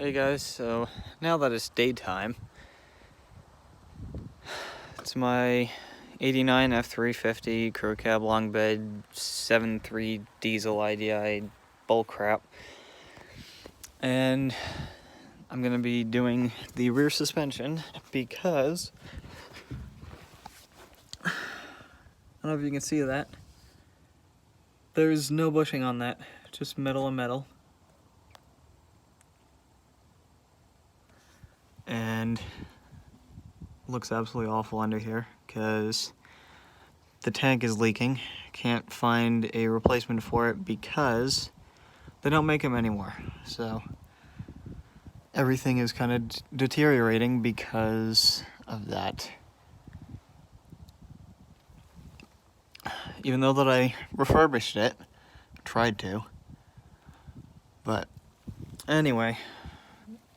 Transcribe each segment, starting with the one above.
Hey guys, so now that it's daytime, it's my 89 f350 crew cab long bed 7.3 diesel IDI bull crap, and I'm gonna be doing the rear suspension because I don't know if you can see that. There's no bushing on that, just metal and metal. And looks absolutely awful under here because the tank is leaking. Can't find a replacement for it because they don't make them anymore. So everything is kind of deteriorating because of that. Even though that I refurbished it, tried to. But anyway,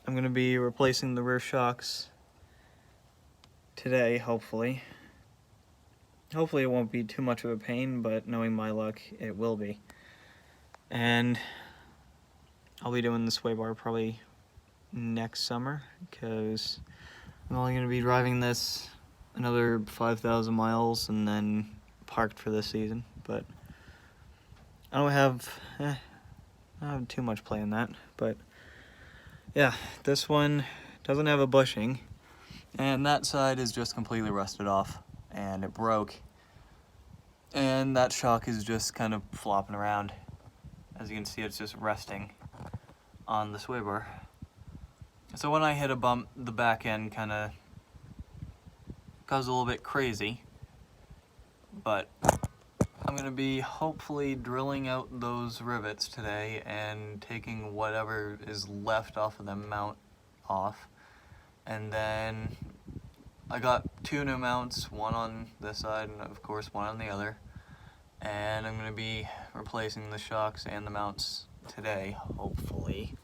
I'm going to be replacing the rear shocks today, hopefully. Hopefully it won't be too much of a pain, but knowing my luck, it will be. And I'll be doing the sway bar probably next summer, because I'm only going to be driving this another 5,000 miles and then parked for this season. But I don't have too much play in that. But yeah, this one doesn't have a bushing, and that side is just completely rusted off, and it broke. And that shock is just kind of flopping around. As you can see, it's just resting on the sway bar. So when I hit a bump, the back end kind of goes a little bit crazy. But I'm going to be hopefully drilling out those rivets today and taking whatever is left off of the mount off. And then I got two new mounts, one on this side and of course one on the other. And I'm going to be replacing the shocks and the mounts today, hopefully.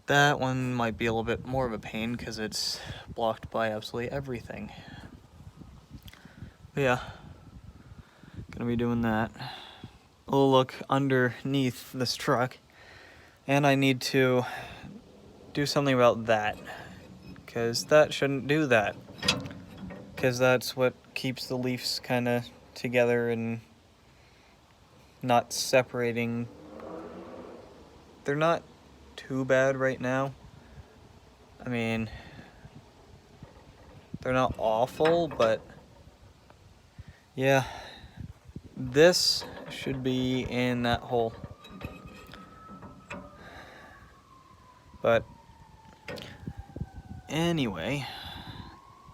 That one might be a little bit more of a pain because it's blocked by absolutely everything. But yeah, gonna be doing that. A little look underneath this truck, and I need to do something about that, because that shouldn't do that, because that's what keeps the leaves kind of together and not separating. They're not too bad right now. I mean, they're not awful, but yeah, this should be in that hole. But anyway,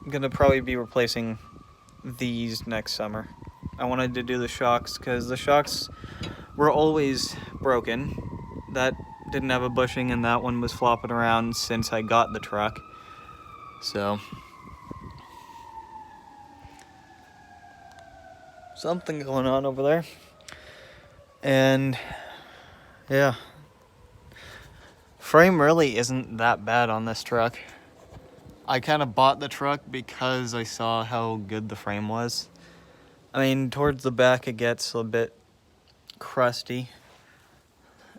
I'm gonna probably be replacing these next summer. I wanted to do the shocks because the shocks were always broken. That didn't have a bushing, and that one was flopping around since I got the truck. So something going on over there. And yeah, frame really isn't that bad on this truck. I kind of bought the truck because I saw how good the frame was. I mean, towards the back it gets a bit crusty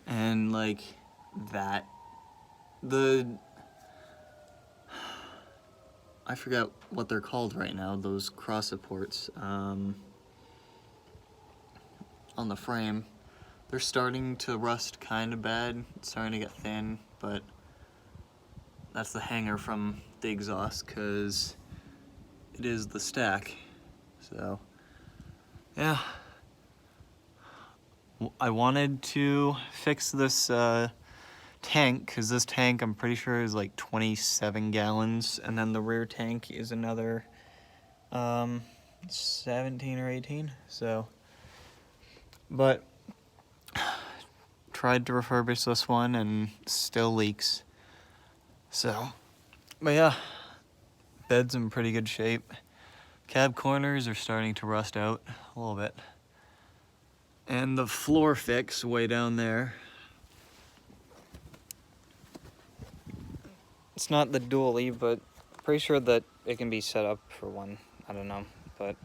and like that. I forget what they're called right now, those cross supports on the frame. They're starting to rust kind of bad. It's starting to get thin, but that's the hanger from the exhaust because it is the stack. So yeah, I wanted to fix this tank, because this tank I'm pretty sure is like 27 gallons, and then the rear tank is another 17 or 18. So, but tried to refurbish this one and still leaks. So, but yeah, bed's in pretty good shape. Cab corners are starting to rust out a little bit. And the floor fix way down there, it's not the dually, but pretty sure that it can be set up for one. I don't know, but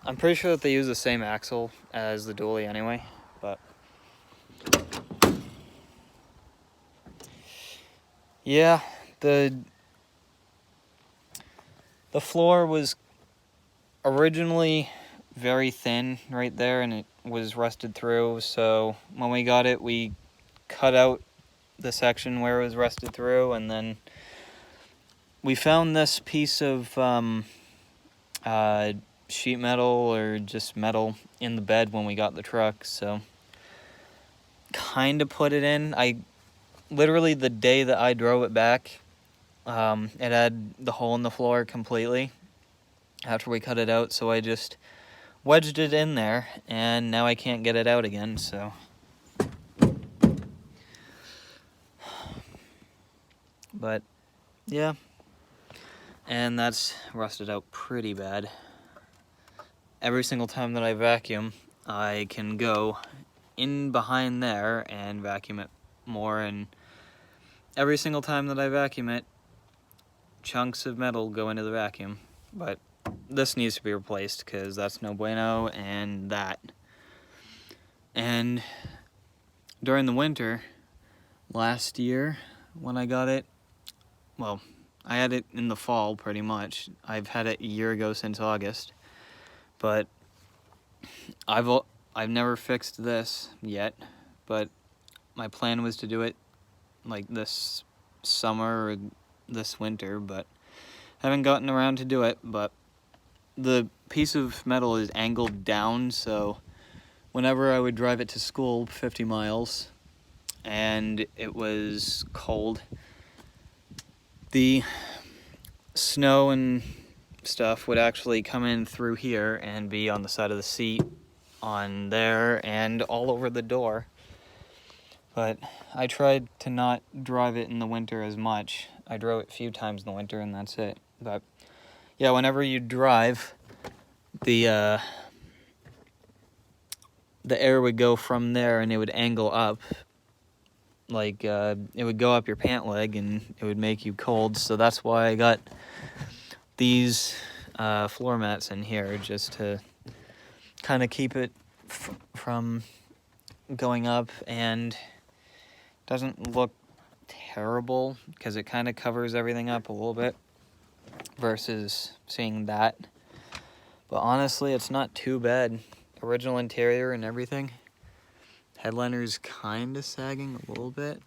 I'm pretty sure that they use the same axle as the dually anyway. But Yeah, the floor was originally very thin right there, and it was rusted through, so when we got it, we cut out the section where it was rusted through, and then we found this piece of sheet metal or just metal in the bed when we got the truck, so kind of put it in. I literally, the day that I drove it back, it had the hole in the floor completely after we cut it out, so I just wedged it in there, and now I can't get it out again, so. But yeah, and that's rusted out pretty bad. Every single time that I vacuum, I can go in behind there and vacuum it more, and every single time that I vacuum it, chunks of metal go into the vacuum. But this needs to be replaced because that's no bueno, and that. And during the winter last year when I got it, well, I had it in the fall pretty much. I've had it a year ago since August, but I've never fixed this yet, but my plan was to do it like this summer or this winter, but haven't gotten around to do it. But the piece of metal is angled down, so whenever I would drive it to school 50 miles and it was cold, the snow and stuff would actually come in through here and be on the side of the seat, on there, and all over the door. But I tried to not drive it in the winter as much. I drove it a few times in the winter, and that's it. But yeah, whenever you drive, the air would go from there and it would angle up, like it would go up your pant leg and it would make you cold. So that's why I got these floor mats in here, just to kind of keep it from going up, and doesn't look terrible because it kind of covers everything up a little bit versus seeing that. But honestly, it's not too bad. Original interior and everything. Headliner's kind of sagging a little bit.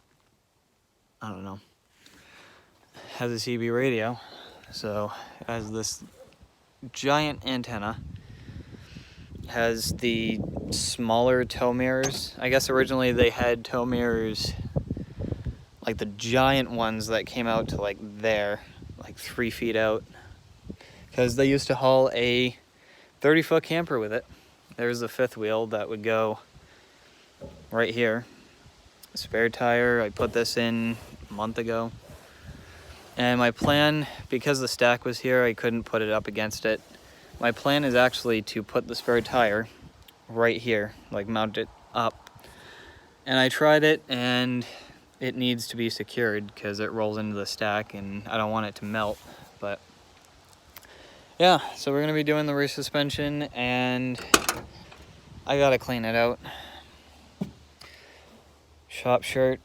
I don't know. Has a CB radio, so it has this giant antenna. Has the smaller tow mirrors. I guess originally they had tow mirrors, like the giant ones that came out to like there, like 3 feet out, because they used to haul a 30-foot camper with it. There's the fifth wheel that would go right here. Spare tire, I put this in a month ago. And my plan, because the stack was here, I couldn't put it up against it. My plan is actually to put the spare tire right here, like mount it up. And I tried it, and it needs to be secured because it rolls into the stack and I don't want it to melt. But yeah, so we're gonna be doing the rear suspension, and I gotta clean it out. Shop shirt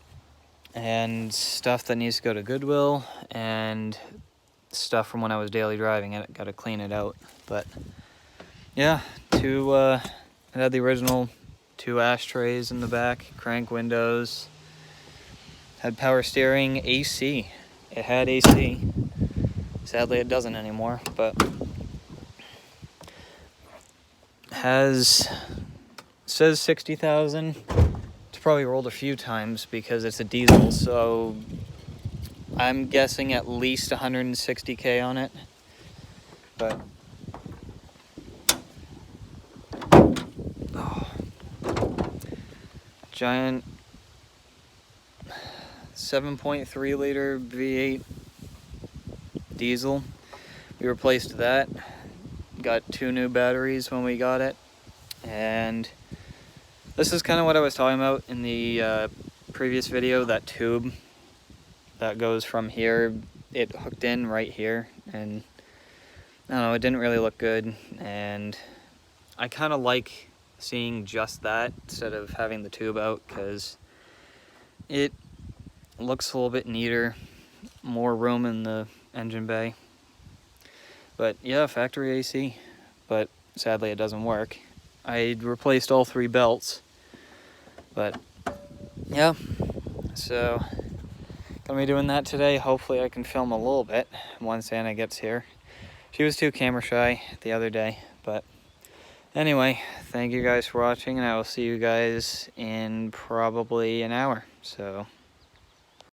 and stuff that needs to go to Goodwill, and stuff from when I was daily driving it. Gotta clean it out. But yeah, it had the original 2 ashtrays in the back, crank windows, had power steering, AC. It had AC. Sadly, it doesn't anymore, but says 60,000. It's probably rolled a few times because it's a diesel, so I'm guessing at least 160K on it. But giant 7.3 liter V8 diesel. We replaced that. Got 2 new batteries when we got it. And this is kind of what I was talking about in the previous video, that tube that goes from here. It hooked in right here, and I don't know, it didn't really look good, and I kind of like seeing just that instead of having the tube out because it looks a little bit neater. more room in the engine bay. But yeah, factory AC, but sadly it doesn't work. I replaced all 3 belts, but yeah, so gonna be doing that today. Hopefully I can film a little bit once Anna gets here. She was too camera shy the other day, but anyway, thank you guys for watching, and I will see you guys in probably an hour. So